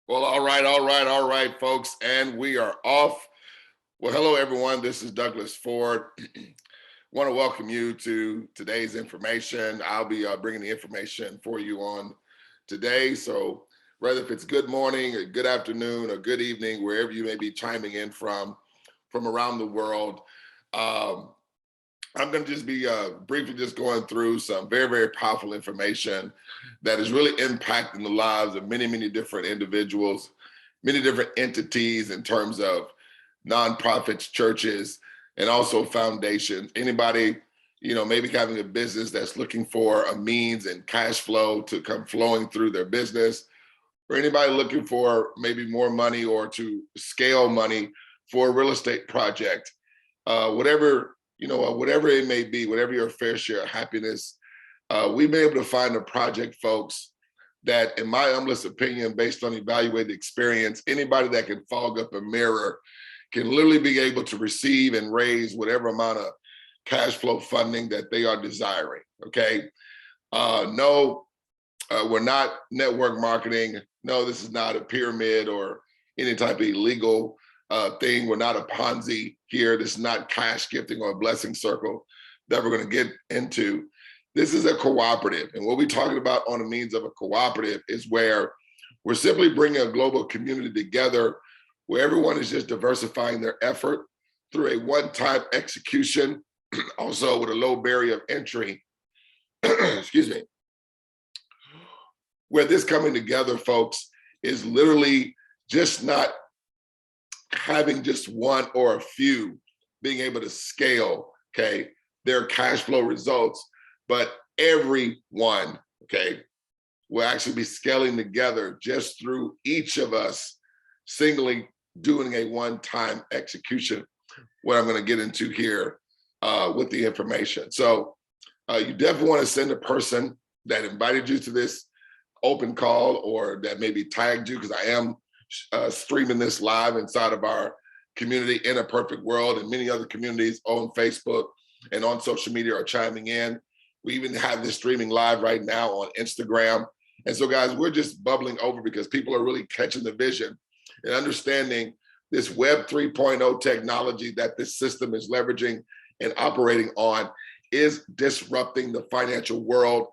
Well, all right, folks, and we are off. Well, hello, everyone. This is Douglas Ford. Want to welcome you to today's information. I'll be bringing the information for you on today. So, whether if it's good morning, or good afternoon, or good evening, wherever you may be chiming in from around the world, um, I'm going to just be briefly just going through some very, very powerful information that is really impacting the lives of many, many different individuals, many different entities in terms of nonprofits, churches, and also foundations. Anybody, maybe having a business that's looking for a means and cash flow to come flowing through their business, or anybody looking for maybe more money or to scale money for a real estate project, whatever whatever it may be, whatever your fair share of happiness, we've been able to find a project, folks, that, in my humblest opinion, based on evaluated experience, anybody that can fog up a mirror can literally be able to receive and raise whatever amount of cash flow funding that they are desiring. Okay. No, we're not network marketing. No, this is not a pyramid or any type of illegal thing. We're not a Ponzi here. This is not cash gifting or a blessing circle that we're going to get into. This is a cooperative. And what we're talking about on the means of a cooperative is where we're simply bringing a global community together where everyone is just diversifying their effort through a one-time execution, also with a low barrier of entry. Excuse me. Where this coming together, folks, is literally just not having just one or a few being able to scale, okay, their cash flow results, but everyone, okay, will actually be scaling together just through each of us singly doing a one-time execution, what I'm going to get into here with the information. So you definitely want to send a person that invited you to this open call or that maybe tagged you, because I am streaming this live inside of our community in a perfect world, and many other communities on Facebook and on social media are chiming in. We even have this streaming live right now on Instagram. And so, guys, we're just bubbling over because people are really catching the vision and understanding this Web 3.0 technology that this system is leveraging and operating on is disrupting the financial world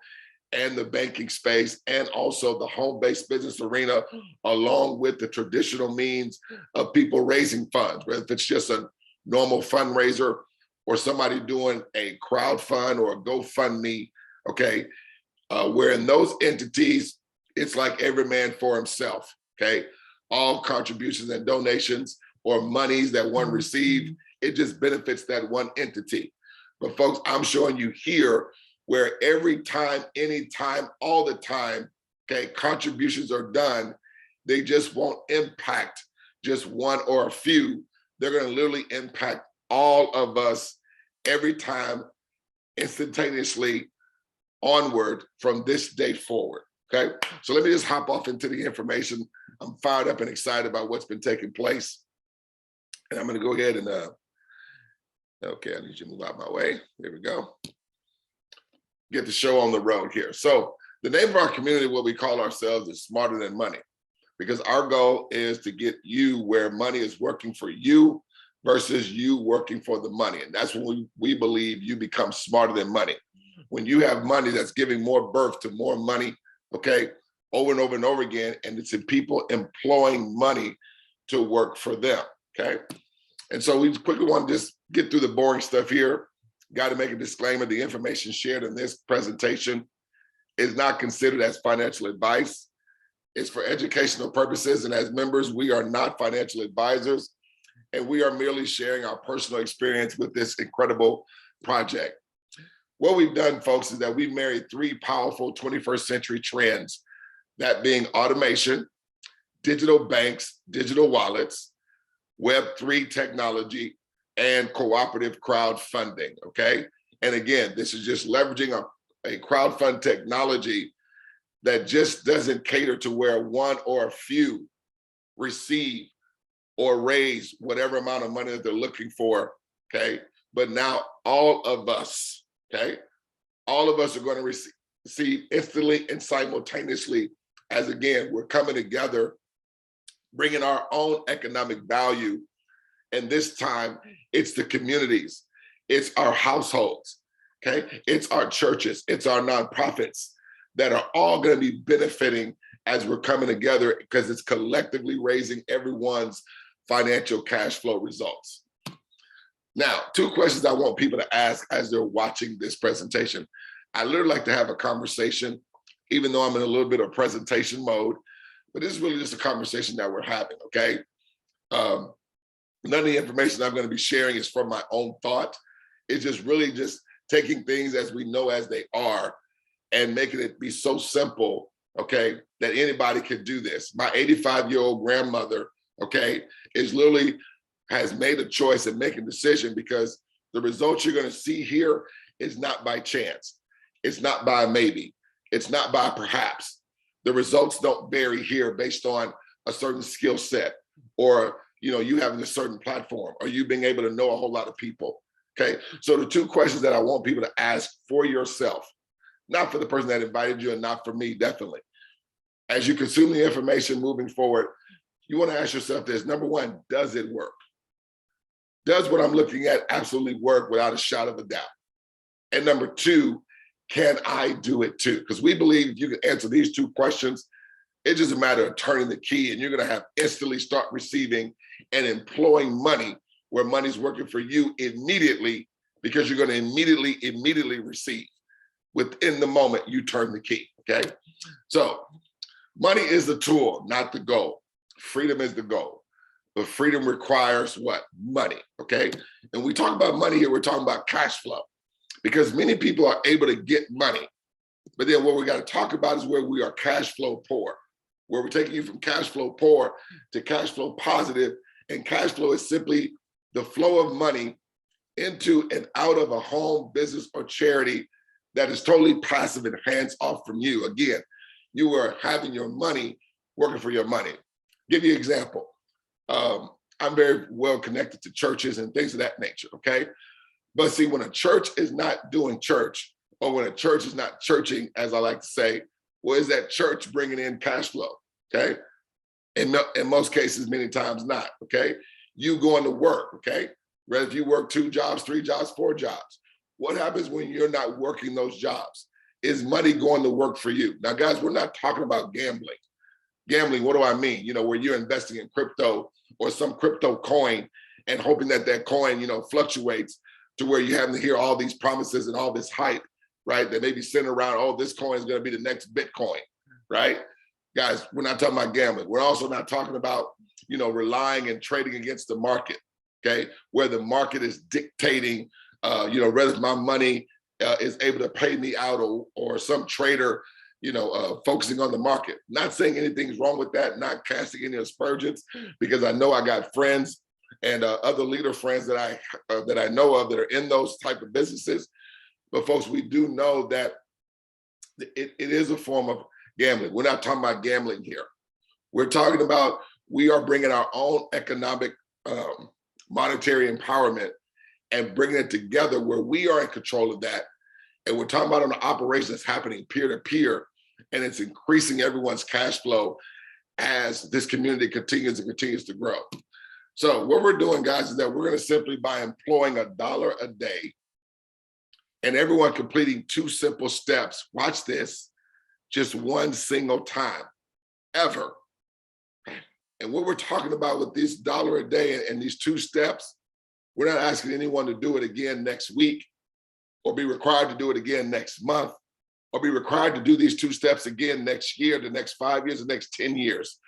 and the banking space, and also the home-based business arena, along with the traditional means of people raising funds, whether it's just a normal fundraiser or somebody doing a crowd fund or a GoFundMe, okay? Where in those entities, it's like every man for himself, okay? All contributions and donations or monies that one receives, it just benefits that one entity. But folks, I'm showing you here where every time, anytime, all the time, okay, contributions are done, they just won't impact just one or a few. They're going to literally impact all of us every time, instantaneously, onward from this day forward. Okay, so let me just hop off into the information. I'm fired up and excited about what's been taking place, and I'm going to go ahead and okay, I need you to move out my way. There we go. Get the show on the road here. So the name of our community, what we call ourselves, is Smarter Than Money, because our goal is to get you where money is working for you versus you working for the money. And that's when we believe you become smarter than money. When you have money that's giving more birth to more money, okay, over and over and over again, and it's in people employing money to work for them, okay? And so we quickly want to just get through the boring stuff here. Got to make a disclaimer: the information shared in this presentation is not considered as financial advice. It's for educational purposes, and as members, we are not financial advisors, and we are merely sharing our personal experience with this incredible project. What we've done, folks, is that we've married three powerful 21st century trends, that being automation, digital banks, digital wallets, Web3 technology, and cooperative crowdfunding, okay? And again, this is just leveraging a crowdfund technology that just doesn't cater to where one or a few receive or raise whatever amount of money that they're looking for, okay? But now all of us, okay? All of us are going to receive instantly and simultaneously, as again, we're coming together bringing our own economic value. And this time, it's the communities, it's our households, okay? It's our churches, it's our nonprofits that are all gonna be benefiting as we're coming together, because it's collectively raising everyone's financial cash flow results. Now, two questions I want people to ask as they're watching this presentation. I literally like to have a conversation, even though I'm in a little bit of presentation mode, but this is really just a conversation that we're having, okay? None of the information I'm gonna be sharing is from my own thought. It's just really just taking things as we know as they are and making it be so simple, okay, that anybody can do this. My 85-year-old grandmother, okay, is literally has made a choice and making a decision, because the results you're gonna see here is not by chance. It's not by maybe. It's not by perhaps. The results don't vary here based on a certain skill set, or you having a certain platform, or you being able to know a whole lot of people, okay? So the two questions that I want people to ask for yourself, not for the person that invited you and not for me, definitely. As you consume the information moving forward, you wanna ask yourself this. Number one, does it work? Does what I'm looking at absolutely work without a shadow of a doubt? And number two, can I do it too? Because we believe if you can answer these two questions, it's just a matter of turning the key, and you're gonna have instantly start receiving and employing money where money's working for you immediately, because you're gonna immediately receive within the moment you turn the key, okay? So money is the tool, not the goal. Freedom is the goal, but freedom requires what? Money, okay? And we talk about money here, we're talking about cash flow, because many people are able to get money, but then what we gotta talk about is where we are cash flow poor, where we're taking you from cash flow poor to cash flow positive. And cash flow is simply the flow of money into and out of a home, business, or charity that is totally passive and hands off from you. Again, you are having your money working for your money. Give you an example. I'm very well connected to churches and things of that nature, okay? But see, when a church is not doing church, or when a church is not churching, as I like to say, well, is that church bringing in cash flow, okay? In most cases, many times not, okay? You going to work, okay? Whether if you work 2 jobs, 3 jobs, 4 jobs, what happens when you're not working those jobs? Is money going to work for you? Now, guys, we're not talking about gambling. Gambling, what do I mean? Where you're investing in crypto or some crypto coin and hoping that that coin, fluctuates to where you having to hear all these promises and all this hype, right? That may be sitting around, oh, this coin is gonna be the next Bitcoin, right? Guys, we're not talking about gambling. We're also not talking about, relying and trading against the market, okay? Where the market is dictating, whether my money is able to pay me out, or some trader, focusing on the market. Not saying anything's wrong with that, not casting any aspersions, because I know I got friends and other leader friends that I know of that are in those type of businesses. But folks, we do know that it is a form of gambling. We're not talking about gambling here. We're talking about we are bringing our own economic monetary empowerment and bringing it together where we are in control of that. And we're talking about an operation that's happening peer to peer, and it's increasing everyone's cash flow as this community continues to grow. So what we're doing, guys, is that we're going to simply, by employing $1 a day and everyone completing 2 simple steps, watch this, just 1 single time, ever. And what we're talking about with this $1 a day and these 2 steps, we're not asking anyone to do it again next week, or be required to do it again next month, or be required to do these 2 steps again next year, the next 5 years, the next 10 years.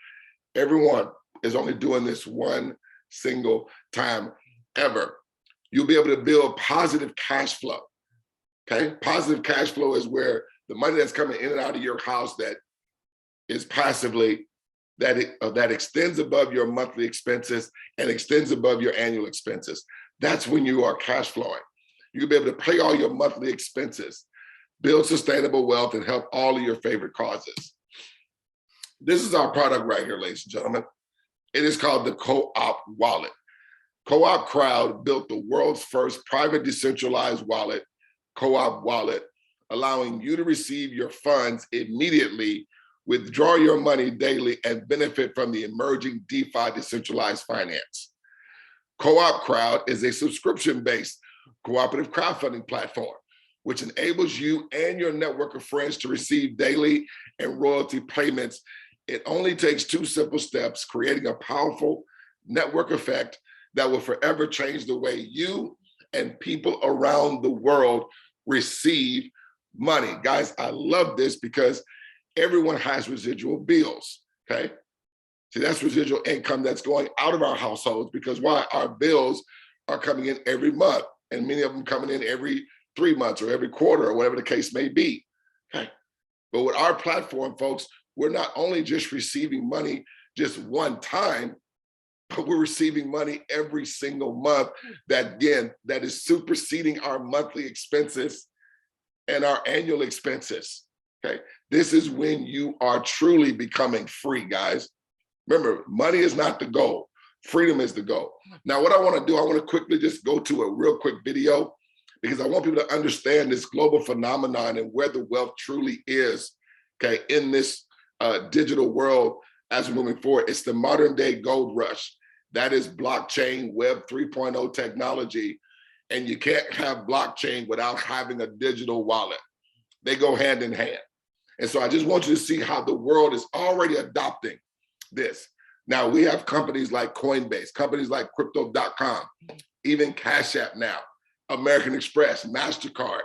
Everyone is only doing this 1 single time ever. You'll be able to build positive cash flow, okay? Positive cash flow is where the money that's coming in and out of your house that is passively, that extends above your monthly expenses and extends above your annual expenses. That's when you are cash flowing. You'll be able to pay all your monthly expenses, build sustainable wealth, and help all of your favorite causes. This is our product right here, ladies and gentlemen. It is called the Co-op Wallet. CoopCrowd built the world's first private decentralized wallet, Co-op Wallet, allowing you to receive your funds immediately Withdraw your money daily and benefit from the emerging DeFi decentralized finance. CoopCrowd is a subscription-based cooperative crowdfunding platform, which enables you and your network of friends to receive daily and royalty payments. It only takes 2 simple steps, creating a powerful network effect that will forever change the way you and people around the world receive money. Guys, I love this because everyone has residual bills, okay? See, that's residual income that's going out of our households because why? Our bills are coming in every month, and many of them coming in every 3 months or every quarter or whatever the case may be, okay? But with our platform, folks, we're not only just receiving money just one time, but we're receiving money every single month that, again, that is superseding our monthly expenses and our annual expenses, okay? This is when you are truly becoming free, guys. Remember, money is not the goal. Freedom is the goal. Now, what I want to do, I want to quickly just go to a real quick video because I want people to understand this global phenomenon and where the wealth truly is, okay, in this digital world as we're moving forward. It's the modern day gold rush. That is blockchain, Web 3.0 technology. And you can't have blockchain without having a digital wallet. They go hand in hand. And so I just want you to see how the world is already adopting this. Now we have companies like Coinbase, companies like Crypto.com, even Cash App now, American Express, MasterCard,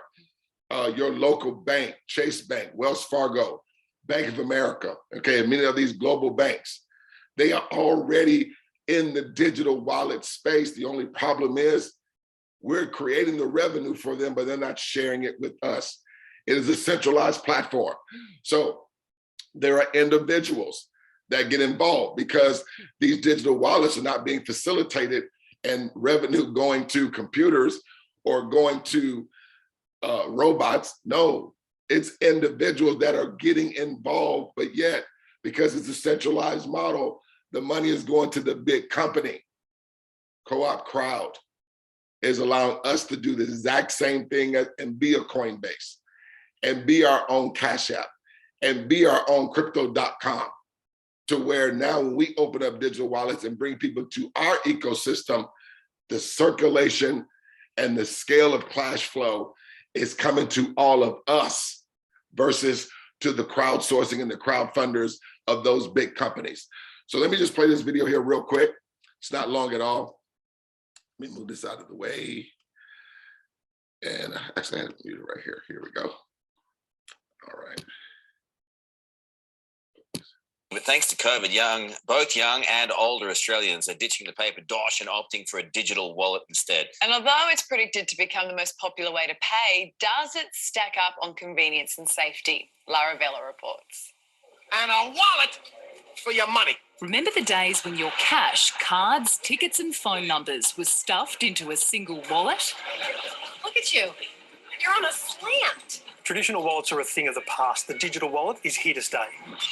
your local bank, Chase Bank, Wells Fargo, Bank of America, okay, and many of these global banks, they are already in the digital wallet space. The only problem is we're creating the revenue for them, but they're not sharing it with us. It is a centralized platform. So there are individuals that get involved because these digital wallets are not being facilitated and revenue going to computers or going to robots. No, it's individuals that are getting involved, but yet, because it's a centralized model, the money is going to the big company. CoopCrowd is allowing us to do the exact same thing and be a Coinbase and be our own Cash App and be our own Crypto.com, to where now when we open up digital wallets and bring people to our ecosystem, the circulation and the scale of cash flow is coming to all of us versus to the crowdsourcing and the crowdfunders of those big companies. So let me just play this video here real quick. It's not long at all. Let me move this out of the way. And actually I had to mute it right here. Here we go. All right. But thanks to COVID, both young and older Australians are ditching the paper dosh and opting for a digital wallet instead. And although it's predicted to become the most popular way to pay, does it stack up on convenience and safety? Lara Vella reports. And a wallet for your money. Remember the days when your cash, cards, tickets and phone numbers were stuffed into a single wallet? Look at you. You're on a slant. Traditional wallets are a thing of the past. The digital wallet is here to stay.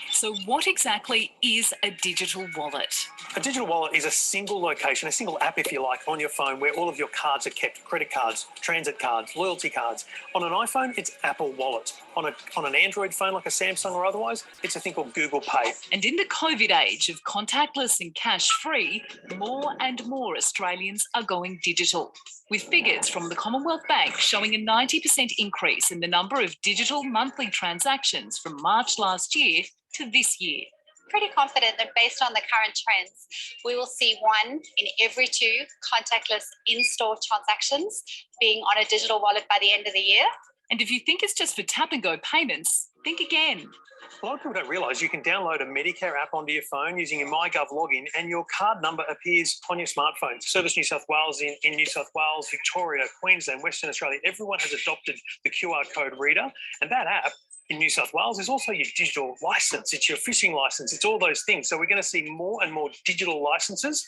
So what exactly is a digital wallet? A digital wallet is a single location, a single app, if you like, on your phone where all of your cards are kept. Credit cards, transit cards, loyalty cards. On an iPhone, it's Apple Wallet. On an Android phone like a Samsung or otherwise, it's a thing called Google Pay. And in the COVID age of contactless and cash-free, more and more Australians are going digital, with figures from the Commonwealth Bank showing a 90% increase in the number of digital monthly transactions from March last year to this year. Pretty confident that based on the current trends, we will see 1 in every 2 contactless in-store transactions being on a digital wallet by the end of the year. And if you think it's just for tap-and-go payments, think again. A lot of people don't realise you can download a Medicare app onto your phone using your MyGov login and your card number appears on your smartphone. Service New South Wales in New South Wales, Victoria, Queensland, Western Australia, everyone has adopted the QR code reader, and that app in New South Wales is also your digital license. It's your fishing license. It's all those things. So we're going to see more and more digital licenses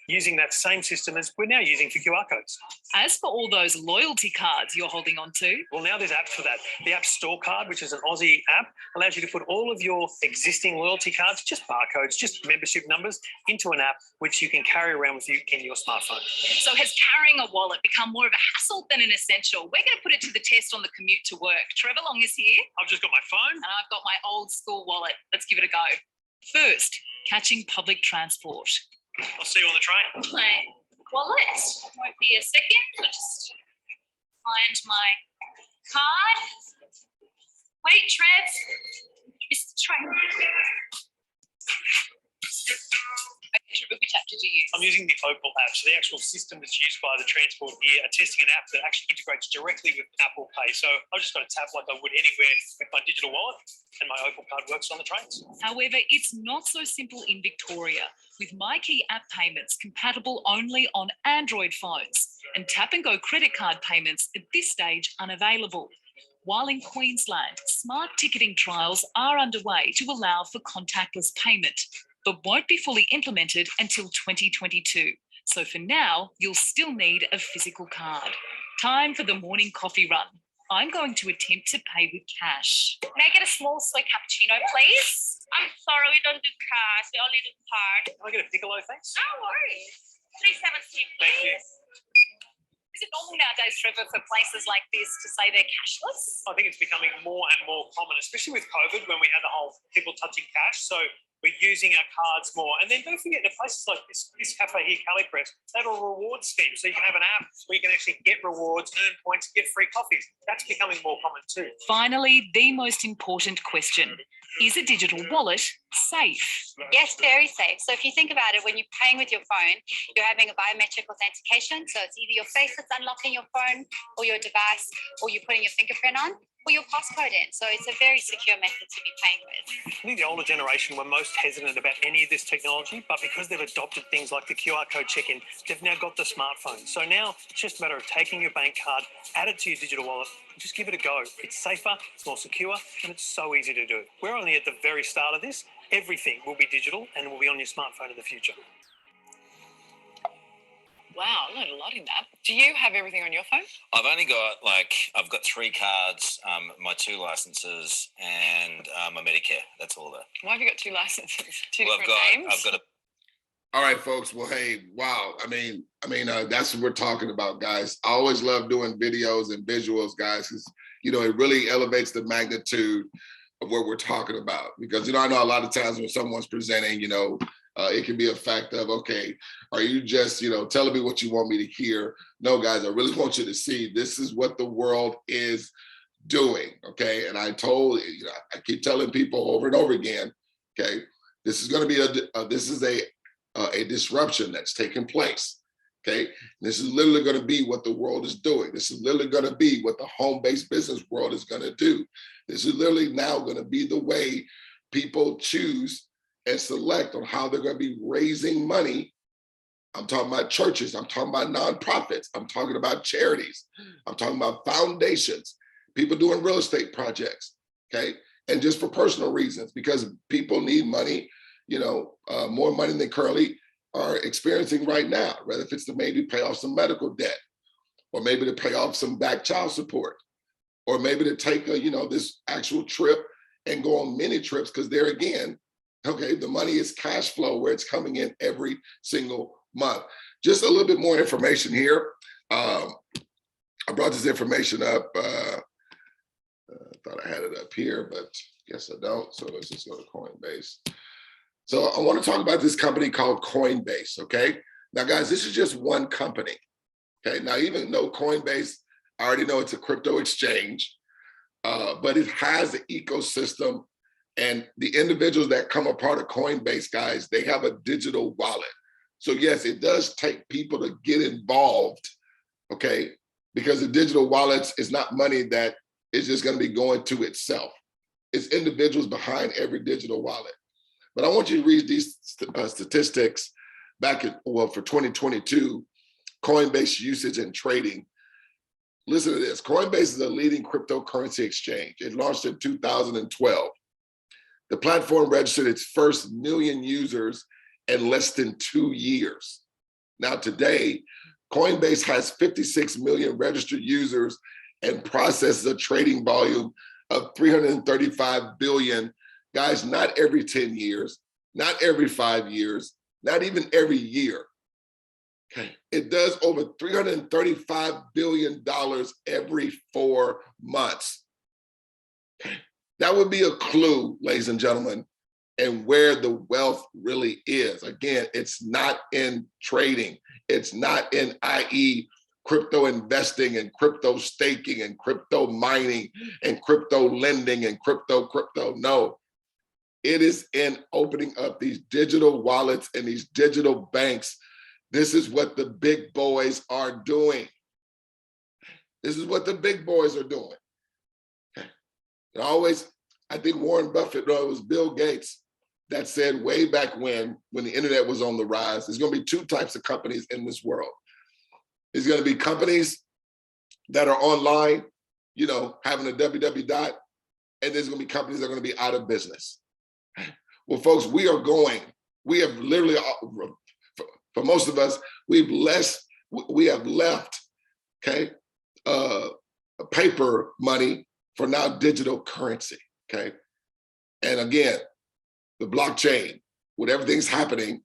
using that same system as we're now using for QR codes. As for all those loyalty cards you're holding on to, Well, now there's apps for that. The App Store card, which is an Aussie app, allows you to put all of your existing loyalty cards, just barcodes, just membership numbers, into an app which you can carry around with you in your smartphone. so has carrying a wallet become more of a hassle than an essential? We're going to put it to the test on the commute to work. Trevor Long is here. I've just got my phone. And I've got my old school wallet. Let's give it a go. First, catching public transport. I'll see you on the train. My wallet. Won't be a second. I'll just find my card. Wait, Trev. Missed the train. Okay, Trevor, which app did you use? I'm using the Opal app. So the actual system that's used by the transport here are testing an app that actually integrates directly with Apple Pay. So I've just got to tap like I would anywhere with my digital wallet, and my Opal card works on the trains. However, it's not so simple in Victoria, with MyKey app payments compatible only on Android phones and tap and go credit card payments at this stage unavailable. While in Queensland, smart ticketing trials are underway to allow for contactless payment, but won't be fully implemented until 2022. So for now, you'll still need a physical card. Time for the morning coffee run. I'm going to attempt to pay with cash. May I get a small soy cappuccino, please? I'm sorry, we don't do cash. We only do card. Can I get a piccolo, thanks? No worries. 317, Thank you. please. Is it normal nowadays, Trevor, for places like this to say they're cashless? I think it's becoming more and more common, especially with COVID when we had the whole people touching cash. So we're using our cards more. And then don't forget, the places like this cafe here, Cali Press, they have a reward scheme. So you can have an app where you can actually get rewards, earn points, get free coffees. That's becoming more common too. Finally, the most important question. Is a digital wallet safe? Yes, very safe. So if you think about it, when you're paying with your phone, you're having a biometric authentication. So it's either your face that's unlocking your phone or your device, or you're putting your fingerprint on, or your passcode in. So it's a very secure method to be paying with. I think the older generation were most hesitant about any of this technology, but because they've adopted things like the QR code check-in, they've now got the smartphone. So now it's just a matter of taking your bank card, add it to your digital wallet, and just give it a go. It's safer, it's more secure, and it's so easy to do. We're only at the very start of this. Everything will be digital and will be on your smartphone in the future. Wow, I learned a lot in that. Do you have everything on your phone? I've got 3 cards, my 2 licenses, and my Medicare. That's all that. Why have you got 2 licenses? Two Well, different names? I've got a All right, folks. Well, hey, wow. I mean, that's what we're talking about, guys. I always love doing videos and visuals, guys, because, it really elevates the magnitude of what we're talking about. Because, I know a lot of times when someone's presenting, it can be a fact of, okay, are you just, telling me what you want me to hear? No, guys, I really want you to see this is what the world is doing, okay? And I keep telling people over and over again, okay, this is going to be a disruption that's taking place, okay? This is literally going to be what the world is doing. This is literally going to be what the home-based business world is going to do. This is literally now going to be the way people choose and select on how they're going to be raising money. I'm talking about churches. I'm talking about nonprofits. I'm talking about charities. I'm talking about foundations, people doing real estate projects, okay? And just for personal reasons, because people need money, more money than they currently are experiencing right now, whether if it's to maybe pay off some medical debt, or maybe to pay off some back child support, or maybe to take this actual trip and go on many trips, because there again, okay, the money is cash flow where it's coming in every single month. Just a little bit more information here. I brought this information up. I thought I had it up here, but guess I don't. So let's just go to Coinbase. So I want to talk about this company called Coinbase, okay? Now, guys, this is just one company, okay? Now, even though Coinbase, I already know it's a crypto exchange, but it has an ecosystem. And the individuals that come a part of Coinbase, guys, they have a digital wallet. So yes, it does take people to get involved, okay? Because the digital wallets is not money that is just gonna be going to itself. It's individuals behind every digital wallet. But I want you to read these statistics for 2022, Coinbase usage and trading. Listen to this, Coinbase is a leading cryptocurrency exchange. It launched in 2012. The platform registered its first million users in less than 2 years. Now today, Coinbase has 56 million registered users and processes a trading volume of 335 billion. Guys, not every 10 years, not every 5 years, not even every year. Okay. It does over $335 billion every 4 months. Okay. That would be a clue, ladies and gentlemen, and where the wealth really is. Again, it's not in trading. It's not in, i.e., crypto investing and crypto staking and crypto mining and crypto lending and crypto. No, it is in opening up these digital wallets and these digital banks. This is what the big boys are doing. This is what the big boys are doing. And always, I think Warren Buffett, no, it was Bill Gates that said way back when the internet was on the rise, there's going to be 2 types of companies in this world. There's going to be companies that are online, you know, having a www. And there's going to be companies that are going to be out of business. Well, folks, we have literally, for most of us, we have left, okay, paper money for now digital currency, okay? And again, the blockchain, with everything's happening,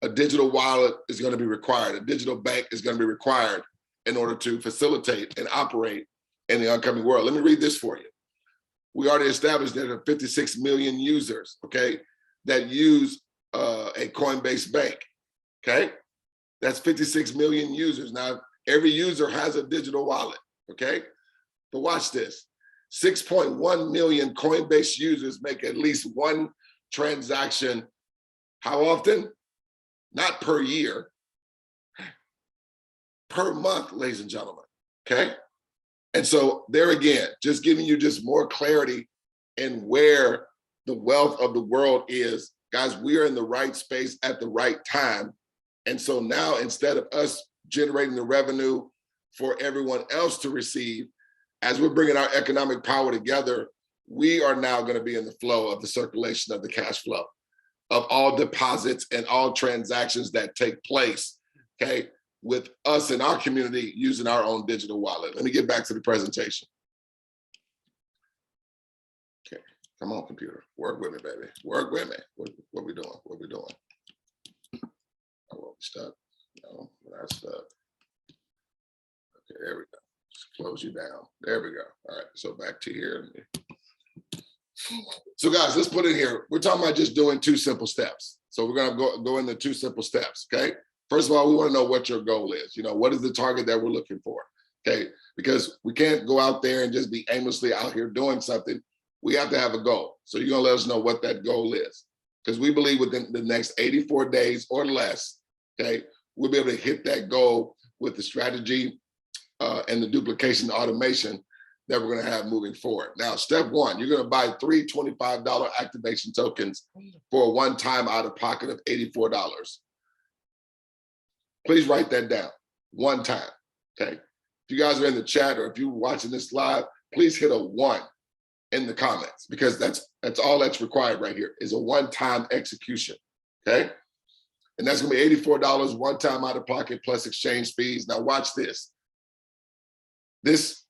a digital wallet is going to be required. A digital bank is going to be required in order to facilitate and operate in the oncoming world. Let me read this for you. We already established that there are 56 million users, okay, that use a Coinbase bank, okay? That's 56 million users. Now, every user has a digital wallet, okay? But watch this. 6.1 million Coinbase users make at least one transaction. How often? Not per year, per month, ladies and gentlemen, okay? And so there again, just giving you just more clarity in where the wealth of the world is. Guys, we are in the right space at the right time. And so now, instead of us generating the revenue for everyone else to receive, as we're bringing our economic power together, we are now going to be in the flow of the circulation of the cash flow of all deposits and all transactions that take place, okay, with us in our community using our own digital wallet. Let me get back to the presentation. Okay, come on, computer. Work with me, baby. Work with me. What we doing? What we doing? Oh, we stuck? No, we're not stuck. Okay, there we go. Just close you down. There we go. All right, so back to here. So guys, let's put it here. We're talking about just doing 2 simple steps. So we're gonna go into 2 simple steps, okay? First of all, we wanna know what your goal is. You know, what is the target that we're looking for, okay? Because we can't go out there and just be aimlessly out here doing something. We have to have a goal. So you're gonna let us know what that goal is. Because we believe within the next 84 days or less, okay, we'll be able to hit that goal with the strategy and the duplication automation that we're going to have moving forward. Now, step 1, you're going to buy 3 $25 activation tokens for a one-time out-of-pocket of $84. Please write that down, one time, okay? If you guys are in the chat or if you're watching this live, please hit a 1 in the comments, because that's all that's required right here is a one-time execution, okay? And that's going to be $84 one-time out-of-pocket plus exchange fees. Now, watch this. This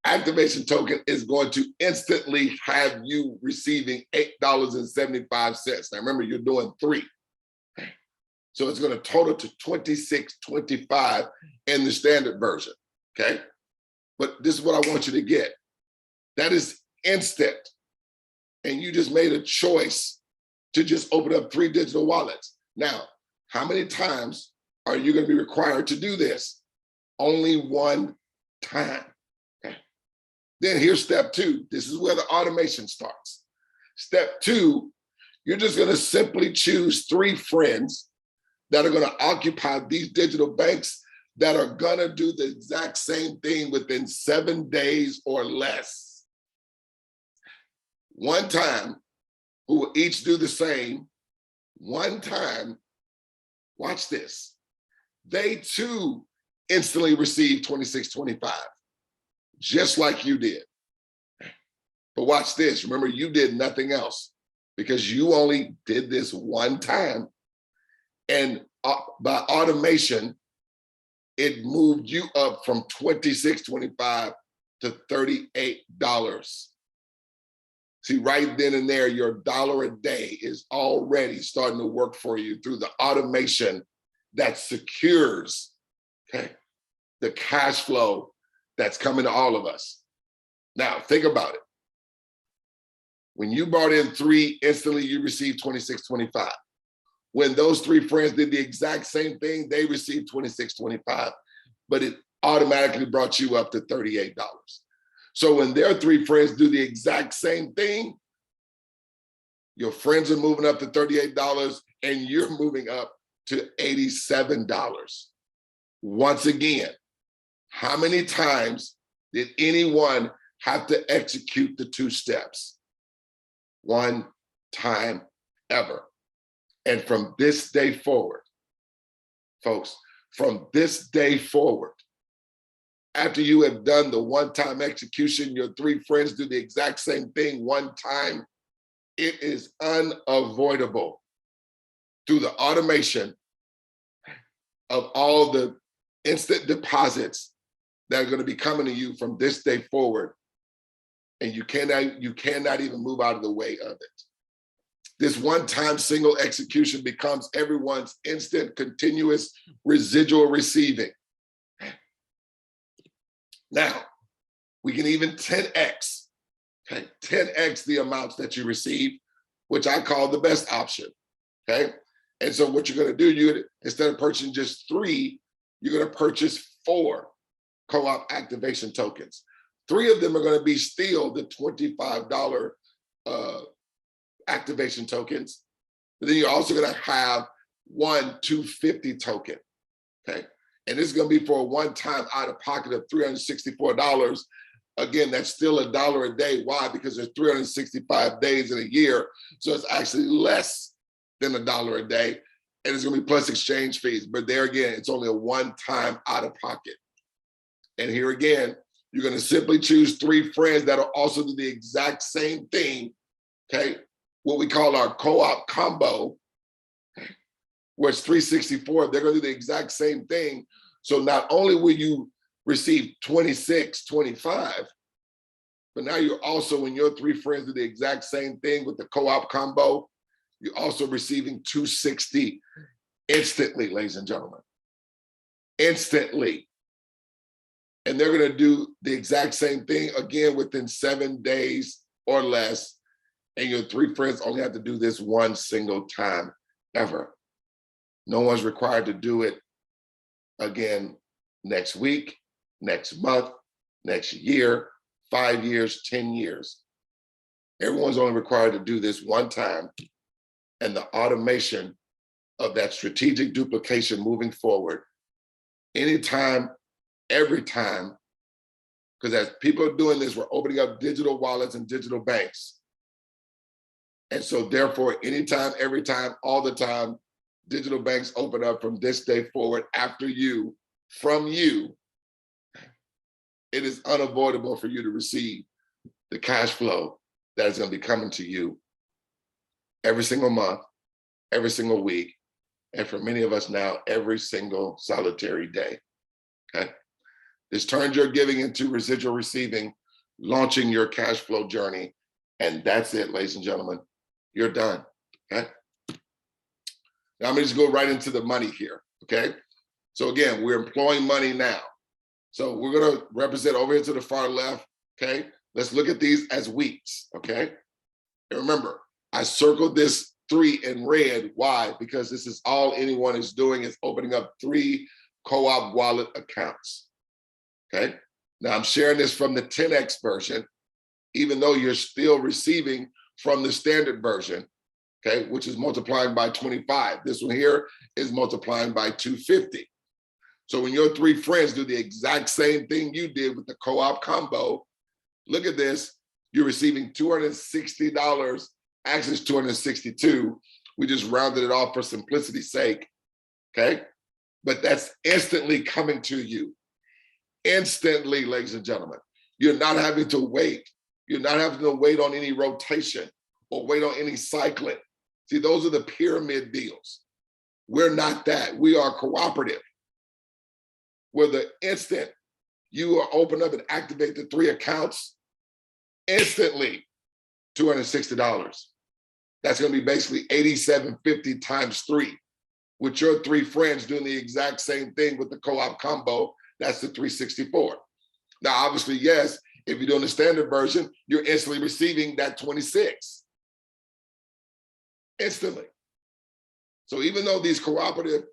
activation token is going to instantly have you receiving $8.75. Now remember, you're doing 3. So it's going to total to $26.25 in the standard version, okay? But this is what I want you to get. That is instant. And you just made a choice to just open up 3 digital wallets. Now, how many times are you going to be required to do this? Only 1 time. Then here's step 2. This is where the automation starts. Step 2, you're just going to simply choose 3 friends that are going to occupy these digital banks that are going to do the exact same thing within 7 days or less. 1 time, who will each do the same. 1 time, watch this. They too instantly receive $26.25. Just like you did. But watch this. Remember, you did nothing else because you only did this 1 time. And by automation, it moved you up from $26.25 to $38. See, right then and there, your dollar a day is already starting to work for you through the automation that secures, okay, the cash flow that's coming to all of us. Now, think about it. When you brought in 3, instantly you received $26.25. When those 3 friends did the exact same thing, they received $26.25, but it automatically brought you up to $38. So when their 3 friends do the exact same thing, your friends are moving up to $38 and you're moving up to $87. Once again, how many times did anyone have to execute the 2 steps? 1 time ever. And from this day forward, folks, from this day forward, after you have done the one-time execution, your 3 friends do the exact same thing 1 time, it is unavoidable through the automation of all the instant deposits that are going to be coming to you from this day forward. And you cannot even move out of the way of it. This one-time single execution becomes everyone's instant, continuous residual receiving. Now, we can even 10x, okay? 10x the amounts that you receive, which I call the best option, okay? And so what you're gonna do, instead of purchasing just 3, you're gonna purchase 4 co-op activation tokens. 3 of them are gonna be still the $25 activation tokens. But then you're also gonna have 1 250 token, okay? And this is gonna be for a one-time out-of-pocket of $364. Again, that's still $1 a day. Why? Because there's 365 days in a year. So it's actually less than $1 a day. And it's gonna be plus exchange fees. But there again, it's only a one-time out-of-pocket. And here again, you're gonna simply choose 3 friends that'll also do the exact same thing, okay? What we call our co-op combo, where it's 364, they're gonna do the exact same thing. So not only will you receive $26.25, but now you're also, when your 3 friends do the exact same thing with the co-op combo, you're also receiving $260 instantly, ladies and gentlemen. Instantly. And they're gonna do the exact same thing again within 7 days or less. And your 3 friends only have to do this 1 single time ever. No one's required to do it again next week, next month, next year, 5 years, 10 years. Everyone's only required to do this 1 time, and the automation of that strategic duplication moving forward, anytime, every time, because as people are doing this, we're opening up digital wallets and digital banks. And so therefore, anytime, every time, all the time, digital banks open up from this day forward after you, from you, it is unavoidable for you to receive the cash flow that is going to be coming to you every single month, every single week, and for many of us now, every single solitary day, okay? This turns your giving into residual receiving, launching your cash flow journey, and that's it, ladies and gentlemen. You're done, okay? Now I'm gonna just go right into the money here, okay? So again, we're employing money now. So we're gonna represent over here to the far left, okay? Let's look at these as weeks, okay? And remember, I circled this 3 in red. Why? Because this is all anyone is doing is opening up 3 co-op wallet accounts, okay? Now I'm sharing this from the 10X version, even though you're still receiving from the standard version, okay, which is multiplying by 25. This one here is multiplying by 250. So when your 3 friends do the exact same thing you did with the co-op combo, look at this, you're receiving $260, actually it's $262. We just rounded it off for simplicity's sake, okay? But that's instantly coming to you. Instantly, ladies and gentlemen. You're not having to wait. You're not having to wait on any rotation or wait on any cycling. See, those are the pyramid deals. We're not that. We are cooperative, where the instant you are open up and activate the 3 accounts, instantly $260. That's going to be basically $87.50 times 3, with your 3 friends doing the exact same thing with the co-op combo. That's the 364. Now, obviously, yes, if you're doing the standard version, you're instantly receiving that 26. Instantly. So even though these cooperative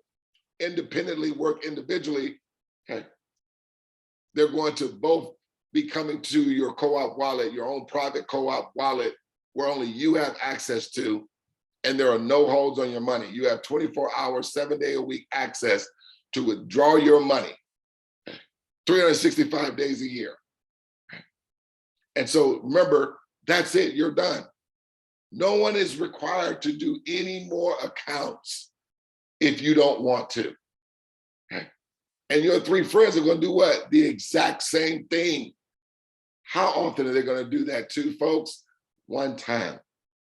independently work individually, okay, they're going to both be coming to your co-op wallet, your own private co-op wallet, where only you have access to, and there are no holds on your money. You have 24 hours, 7-day-a-week access to withdraw your money, 365 days a year. And so remember, that's it, you're done. No one is required to do any more accounts if you don't want to. Okay. And your 3 friends are going to do what? The exact same thing. How often are they going to do that too, folks? One time.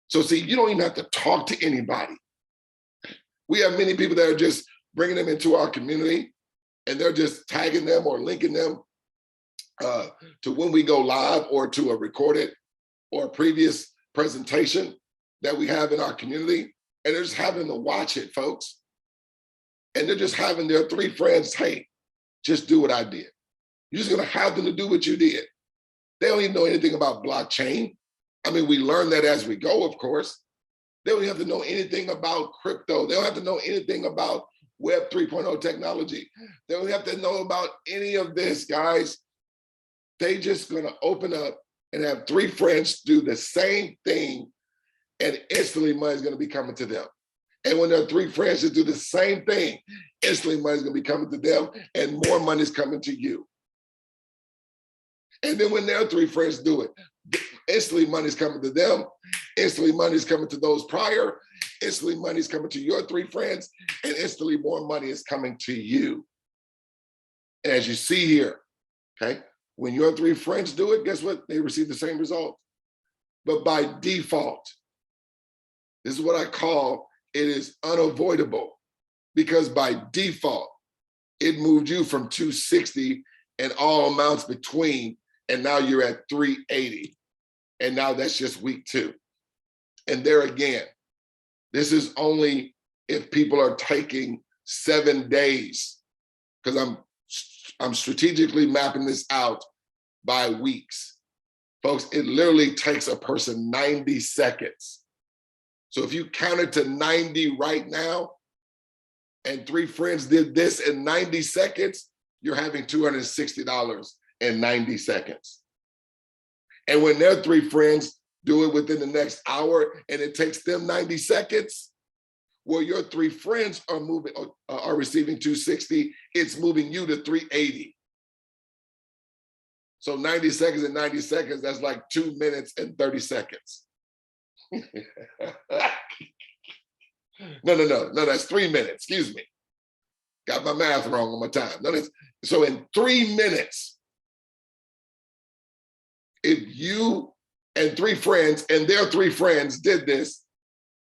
So see, you don't even have to talk to anybody. We have many people that are just bringing them into our community, and they're just tagging them or linking them to when we go live or to a recorded or previous presentation that we have in our community, and they're just having to watch it, folks. And they're just having their 3 friends, hey, just do what I did. You're just gonna have them to do what you did. They don't even know anything about blockchain. I mean, we learn that as we go, of course. They don't have to know anything about crypto. They don't have to know anything about Web 3.0 technology. They don't have to know about any of this, guys. They just gonna open up and have 3 friends do the same thing, and instantly money's gonna be coming to them. And when there are 3 friends that do the same thing, instantly money's gonna be coming to them, and more money's coming to you. And then when their 3 friends do it, instantly money's coming to them, instantly money's coming to those prior, instantly money's coming to your 3 friends, and instantly more money is coming to you. And as you see here, okay, when your 3 friends do it, guess what? They receive the same result. But by default, this is what I call, it is unavoidable, because by default, it moved you from 260 and all amounts between, and now you're at 380. And now that's just week 2. And there again, this is only if people are taking 7 days, because I'm strategically mapping this out by weeks. Folks, it literally takes a person 90 seconds. So if you counted to 90 right now, and 3 friends did this in 90 seconds, you're having $260 in 90 seconds. And when their 3 friends do it within the next hour and it takes them 90 seconds, well, your 3 friends are receiving 260, it's moving you to 380. So 90 seconds and 90 seconds, that's like 2 minutes and 30 seconds. No, that's 3 minutes, excuse me. Got my math wrong on my time. No, so in 3 minutes, if you and 3 friends and their 3 friends did this,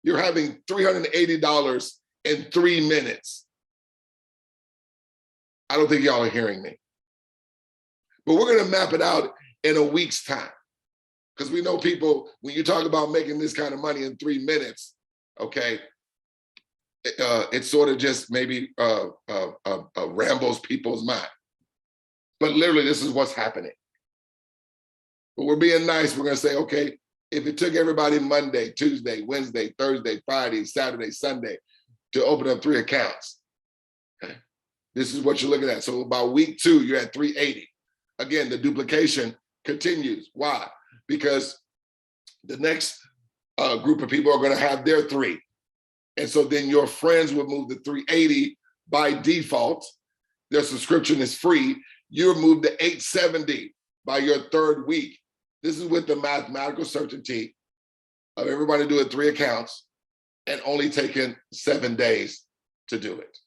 you're having $380 in 3 minutes. I don't think y'all are hearing me. But we're gonna map it out in a week's time. Because we know people, when you talk about making this kind of money in 3 minutes, okay, it sort of just maybe rambles people's mind. But literally, this is what's happening. But we're being nice. We're going to say, okay, if it took everybody Monday, Tuesday, Wednesday, Thursday, Friday, Saturday, Sunday to open up 3 accounts, okay, this is what you're looking at. So about week 2, you're at 380. Again, the duplication continues. Why? Because the next group of people are going to have their 3. And so then your friends would move to 380 by default. Their subscription is free. You're moved to 870 by your 3rd week. This is with the mathematical certainty of everybody doing 3 accounts and only taking 7 days to do it.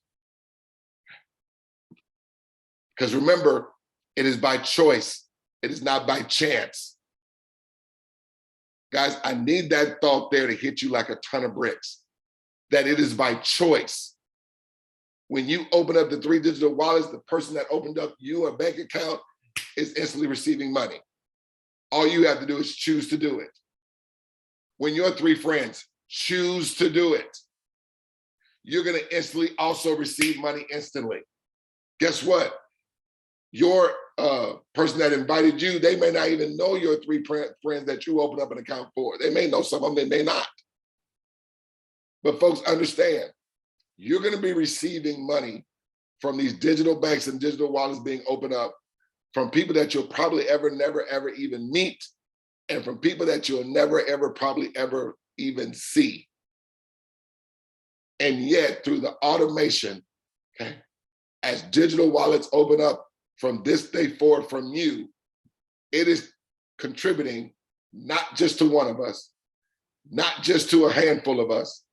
Because remember, it is by choice. It is not by chance. Guys, I need that thought there to hit you like a ton of bricks. That it is by choice. When you open up the 3 digital wallets, the person that opened up you a bank account is instantly receiving money. All you have to do is choose to do it. When your 3 friends choose to do it, you're gonna instantly also receive money instantly. Guess what? Your person that invited you, they may not even know your 3 friends that you open up an account for. They may know some of them, they may not. But folks, understand, you're gonna be receiving money from these digital banks and digital wallets being opened up from people that you'll probably never, ever even meet, and from people that you'll never, ever, probably ever even see. And yet, through the automation, okay, as digital wallets open up from this day forward from you, it is contributing not just to one of us, not just to a handful of us,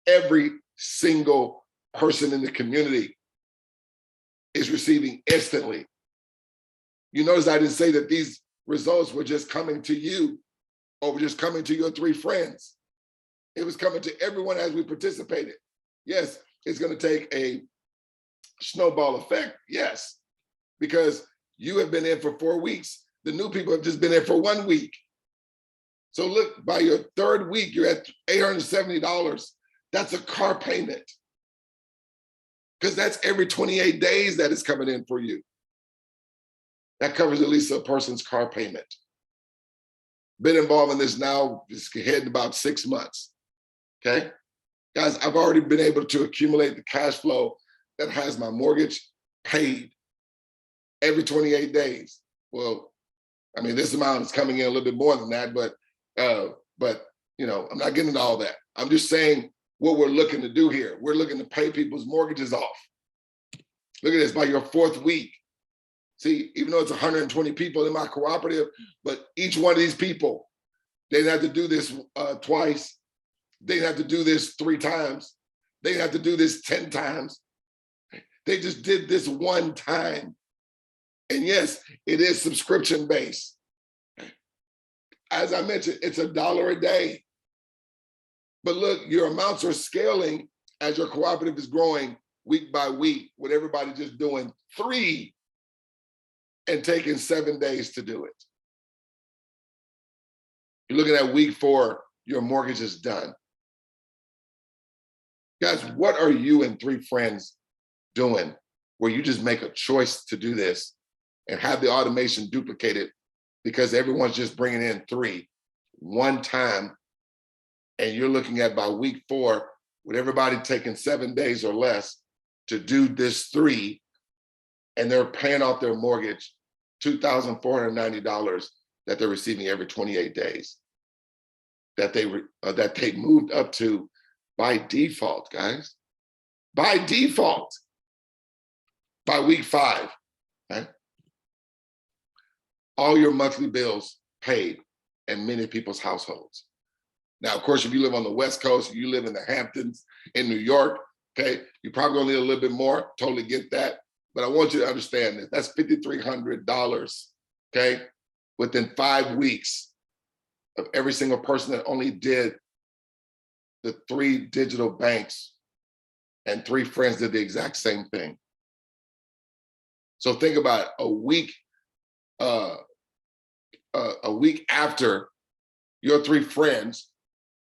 every single person in the community is receiving instantly. You notice I didn't say that these results were just coming to you or were just coming to your 3 friends. It was coming to everyone as we participated. Yes, it's going to take a snowball effect, yes, because you have been in for 4 weeks. The new people have just been in for 1 week. So look, by your 3rd week, you're at $870. That's a car payment, because that's every 28 days that is coming in for you. That covers at least a person's car payment. Been involved in this now, it's heading about 6 months, okay? Guys, I've already been able to accumulate the cash flow that has my mortgage paid every 28 days. Well, I mean, this amount is coming in a little bit more than that, but you know, I'm not getting into all that. I'm just saying what we're looking to do here. We're looking to pay people's mortgages off. Look at this, by your 4th week. See, even though it's 120 people in my cooperative, but each one of these people, they didn't have to do this twice. They didn't have to do this 3 times. They didn't have to do this 10 times. They just did this 1 time. And yes, it is subscription based. As I mentioned, it's $1 a day. But look, your amounts are scaling as your cooperative is growing week by week, with everybody just doing 3 and taking 7 days to do it. You're looking at week 4, your mortgage is done. Guys, what are you and 3 friends doing where you just make a choice to do this and have the automation duplicated because everyone's just bringing in 3 1 time, and you're looking at by week 4 with everybody taking 7 days or less to do this 3, and they're paying off their mortgage $2,490 that they're receiving every 28 days, that they moved up to by default, guys, by default, by week 5, okay? All your monthly bills paid in many people's households. Now, of course, if you live on the West Coast, you live in the Hamptons in New York, okay, you probably gonna need a little bit more, totally get that. But I want you to understand this, that's $5,300, okay? Within 5 weeks of every single person that only did the 3 digital banks, and 3 friends did the exact same thing. So think about it, a week after your 3 friends,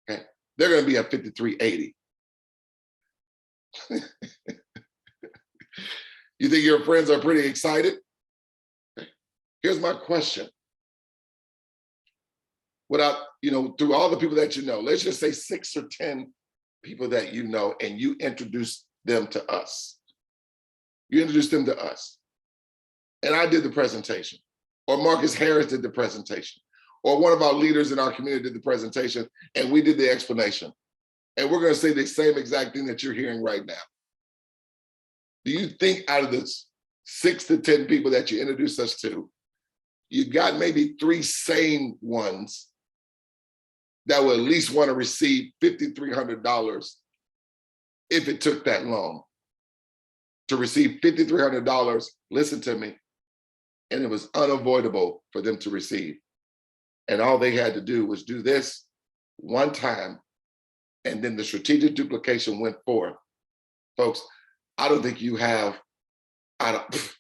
okay, they're gonna be at $5,380. You think your friends are pretty excited? Okay. Here's my question. Without, through all the people that you know, let's just say 6 or 10 people that you know, and you introduce them to us. You introduce them to us. And I did the presentation, or Marcus Harris did the presentation, or one of our leaders in our community did the presentation, and we did the explanation. And we're gonna say the same exact thing that you're hearing right now. Do you think out of the 6 to 10 people that you introduced us to, you got maybe 3 sane ones that will at least want to receive $5,300 if it took that long to receive $5,300? Listen to me. And it was unavoidable for them to receive. And all they had to do was do this 1 time, and then the strategic duplication went forth. Folks, I don't think you have, I don't,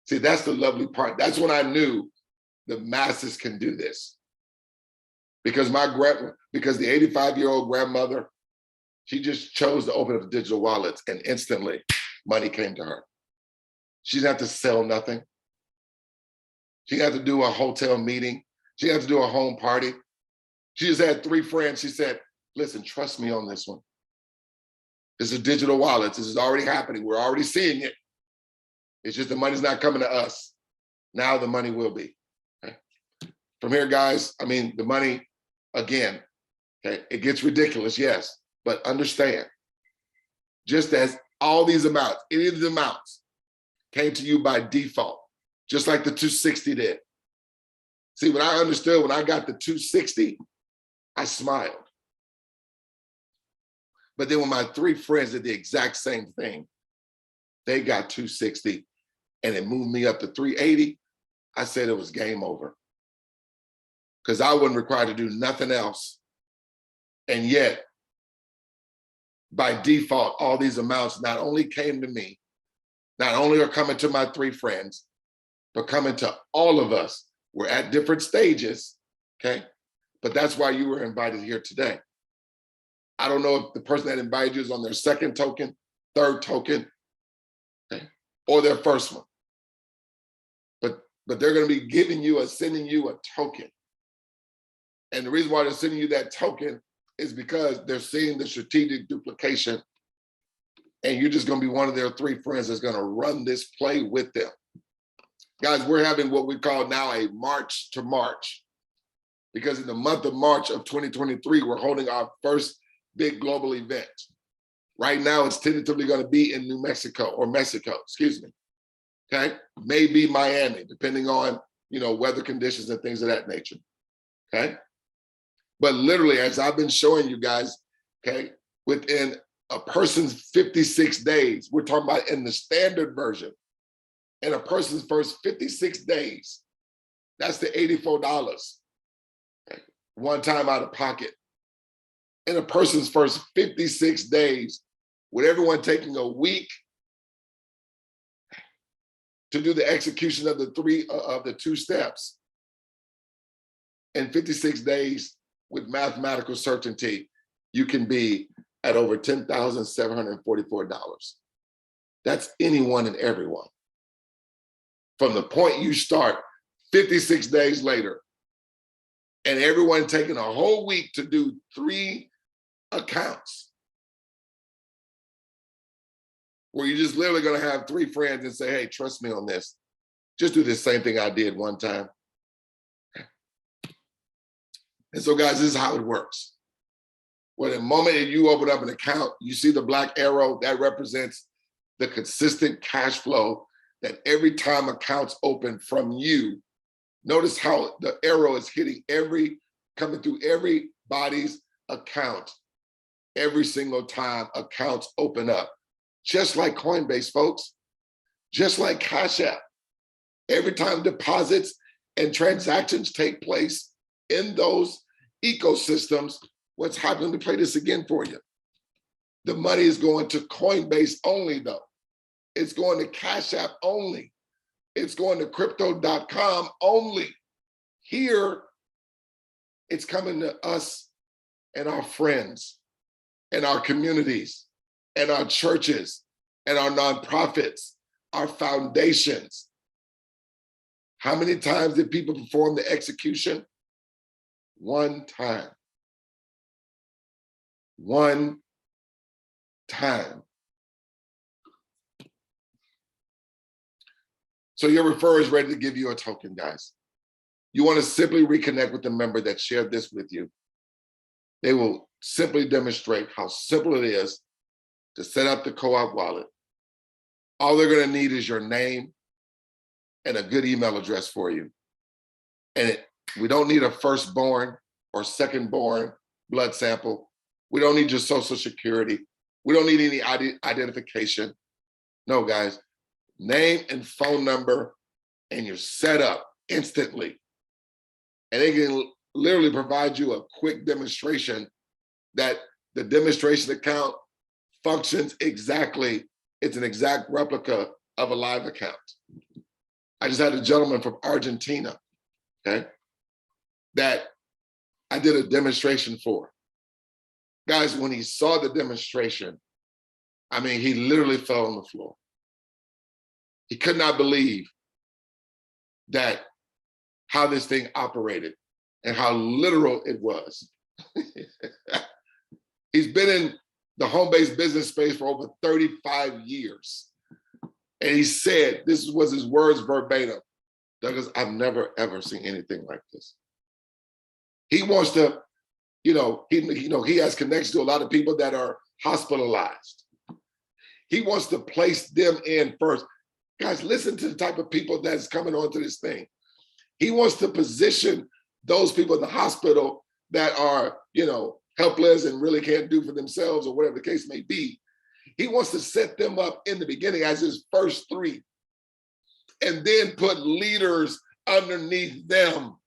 see, that's the lovely part. That's when I knew the masses can do this. Because because the 85-year-old grandmother, she just chose to open up the digital wallets and instantly money came to her. She didn't have to sell nothing. She didn't have to do a hotel meeting. She didn't have to do a home party. She just had 3 friends. She said, listen, trust me on this one. This is digital wallets. This is already happening. We're already seeing it. It's just the money's not coming to us. Now the money will be. Okay? From here, guys, I mean, the money, again, okay, it gets ridiculous, yes, but understand, just as all these amounts, any of the amounts came to you by default, just like the 260 did. See, when I understood, when I got the 260, I smiled. But then when my 3 friends did the exact same thing, they got 260 and it moved me up to 380, I said it was game over. Because I wasn't required to do nothing else. And yet, by default, all these amounts not only came to me, not only are coming to my 3 friends, but coming to all of us. We're at different stages, okay? But that's why you were invited here today. I don't know if the person that invited you is on their 2nd token, 3rd token, okay, or their first one. But they're gonna be giving you sending you a token. And the reason why they're sending you that token is because they're seeing the strategic duplication, and you're just gonna be one of their 3 friends that's gonna run this play with them. Guys, we're having what we call now a March to March, because in the month of March of 2023, we're holding our first big global event. Right now, it's tentatively gonna be in Mexico, excuse me, okay? Maybe Miami, depending on, weather conditions and things of that nature, okay? But literally, as I've been showing you guys, okay, within a person's 56 days, we're talking about in the standard version, in a person's first 56 days, that's the $84, okay, one time out of pocket. In a person's first 56 days, with everyone taking a week to do the execution of the 2 steps, in 56 days, with mathematical certainty, you can be at over $10,744. That's anyone and everyone. From the point you start, 56 days later, and everyone taking a whole week to do 3 accounts, where you're just literally gonna have 3 friends and say, hey, trust me on this. Just do the same thing I did one time. And so guys, this is how it works. Well, the moment that you open up an account, you see the black arrow, that represents the consistent cash flow that every time accounts open from you, notice how the arrow is hitting coming through everybody's account every single time accounts open up. Just like Coinbase, folks, just like Cash App. Every time deposits and transactions take place in those ecosystems, what's happening? To play this again for you. The money is going to Coinbase only, though. It's going to Cash App only. It's going to crypto.com only. Here, it's coming to us and our friends and our communities and our churches and our nonprofits, our foundations. How many times did people perform the execution? 1 time. 1 time. So your referrer is ready to give you a token, guys. You want to simply reconnect with the member that shared this with you. They will simply demonstrate how simple it is to set up the co-op wallet. All they're going to need is your name and a good email address for you. And we don't need a firstborn or secondborn blood sample. We don't need your social security. We don't need any identification. No, guys, name and phone number, and you're set up instantly. And they can literally provide you a quick demonstration that the demonstration account functions exactly, it's an exact replica of a live account. I just had a gentleman from Argentina, okay, that I did a demonstration for. Guys, when he saw the demonstration, I mean, he literally fell on the floor. He could not believe that how this thing operated and how literal it was. He's been in the home-based business space for over 35 years. And he said, this was his words verbatim, Douglas, I've never, ever seen anything like this. He wants to, he has connections to a lot of people that are hospitalized. He wants to place them in first. Guys, listen to the type of people that's coming onto this thing. He wants to position those people in the hospital that are, helpless and really can't do for themselves or whatever the case may be. He wants to set them up in the beginning as his first three and then put leaders underneath them.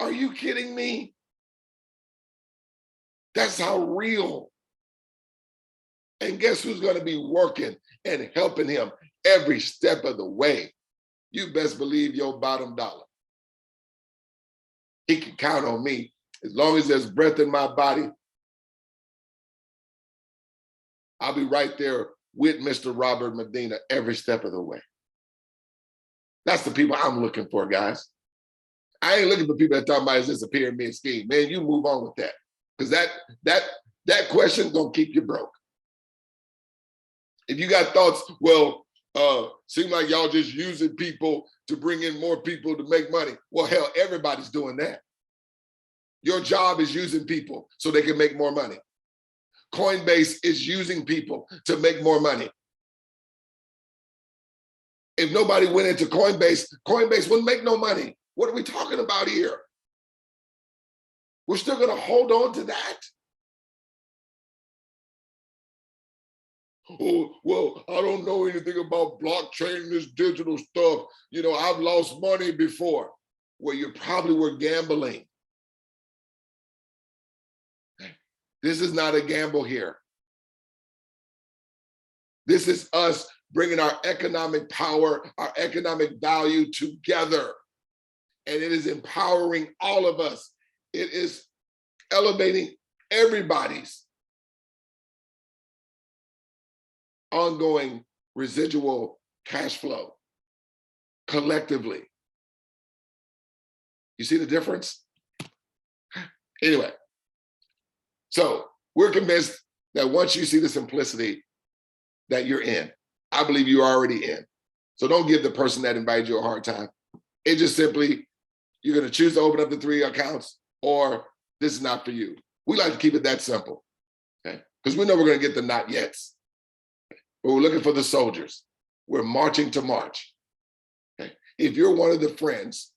Are you kidding me? That's how real. And guess who's going to be working and helping him every step of the way? You best believe your bottom dollar. He can count on me. As long as there's breath in my body, I'll be right there with Mr. Robert Medina every step of the way. That's the people I'm looking for, guys. I ain't looking for people that talk about is this a pyramid scheme. Man, you move on with that. Because that question gonna keep you broke. If you got thoughts, well, seem like y'all just using people to bring in more people to make money. Well, hell, everybody's doing that. Your job is using people so they can make more money. Coinbase is using people to make more money. If nobody went into Coinbase, Coinbase wouldn't make no money. What are we talking about here? We're still gonna hold on to that? Oh, well, I don't know anything about blockchain, this digital stuff. I've lost money before. Well, you probably were gambling. This is not a gamble here. This is us bringing our economic power, our economic value together. And it is empowering all of us. It is elevating everybody's ongoing residual cash flow collectively. You see the difference? Anyway, so we're convinced that once you see the simplicity that you're in, I believe you're already in. So don't give the person that invited you a hard time. It just simply, you're gonna choose to open up the 3 accounts or this is not for you. We like to keep it that simple, okay? Because we know we're gonna get the not yets. But we're looking for the soldiers. We're marching to March. Okay? If you're one of the friends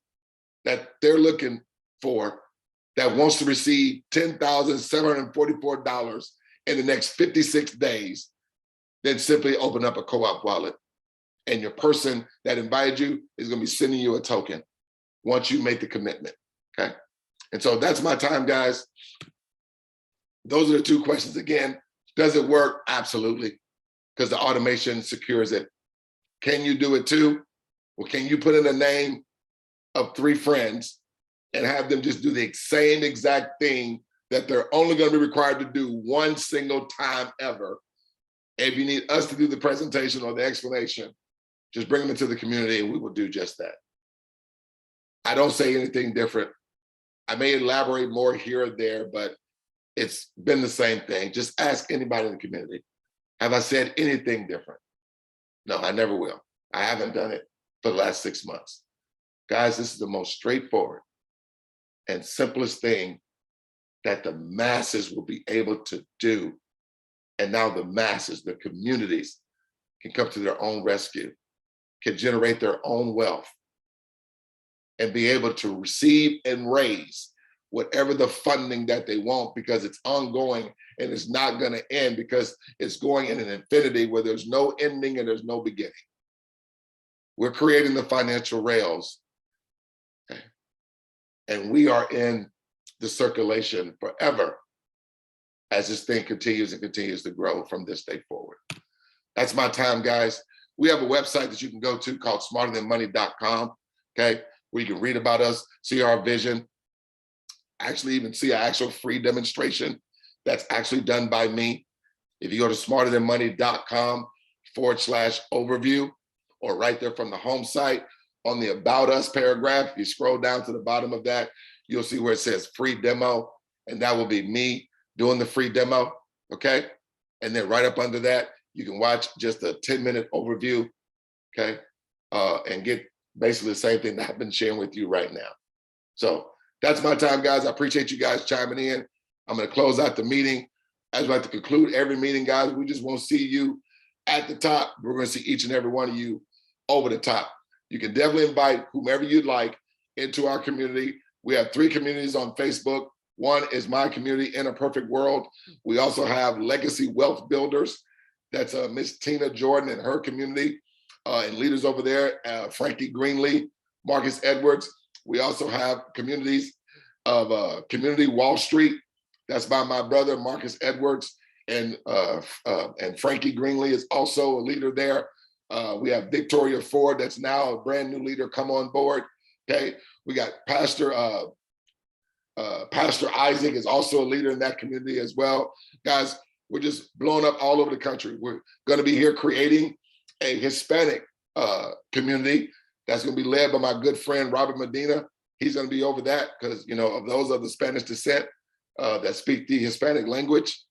that they're looking for that wants to receive $10,744 in the next 56 days, then simply open up a co-op wallet. And your person that invited you is gonna be sending you a token once you make the commitment, okay? And so that's my time, guys. Those are the 2 questions. Again, does it work? Absolutely, because the automation secures it. Can you do it too? Well, can you put in a name of 3 friends and have them just do the same exact thing that they're only gonna be required to do 1 single time ever? If you need us to do the presentation or the explanation, just bring them into the community and we will do just that. I don't say anything different. I may elaborate more here or there, but it's been the same thing. Just ask anybody in the community. Have I said anything different? No, I never will. I haven't done it for the last 6 months. Guys, this is the most straightforward and simplest thing that the masses will be able to do. And now the masses, the communities, can come to their own rescue, can generate their own wealth, and be able to receive and raise whatever the funding that they want, because it's ongoing and it's not going to end, because it's going in an infinity where there's no ending and there's no beginning. We're creating the financial rails, okay? And we are in the circulation forever as this thing continues and continues to grow from this day forward. That's my time, guys. We have a website that you can go to called smarterthanmoney.com, okay, where you can read about us, see our vision, actually even see an actual free demonstration that's actually done by me. If you go to smarterthanmoney.com/overview, or right there from the home site on the About Us paragraph, you scroll down to the bottom of that, you'll see where it says free demo, and that will be me doing the free demo, okay? And then right up under that, you can watch just a 10-minute overview, okay? And get basically the same thing that I've been sharing with you right now. So that's my time, guys. I appreciate you guys chiming in. I'm gonna close out the meeting. As we like to conclude every meeting, guys, we just won't see you at the top. We're gonna see each and every one of you over the top. You can definitely invite whomever you'd like into our community. We have 3 communities on Facebook. One is my community, In a Perfect World. We also have Legacy Wealth Builders. That's Miss Tina Jordan and her community, and leaders over there, Frankie Greenlee, Marcus Edwards. We also have communities of Community Wall Street. That's by my brother, Marcus Edwards, and Frankie Greenlee is also a leader there. We have Victoria Ford, that's now a brand new leader, come on board, okay? We got Pastor Isaac is also a leader in that community as well. Guys, we're just blowing up all over the country. We're gonna be here creating a Hispanic community that's gonna be led by my good friend, Robert Medina. He's gonna be over that because, you know, of those of the Spanish descent that speak the Hispanic language,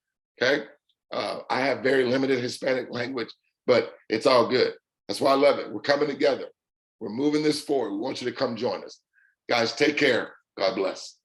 okay? I have very limited Hispanic language, but it's all good. That's why I love it. We're coming together. We're moving this forward. We want you to come join us. Guys, take care. God bless.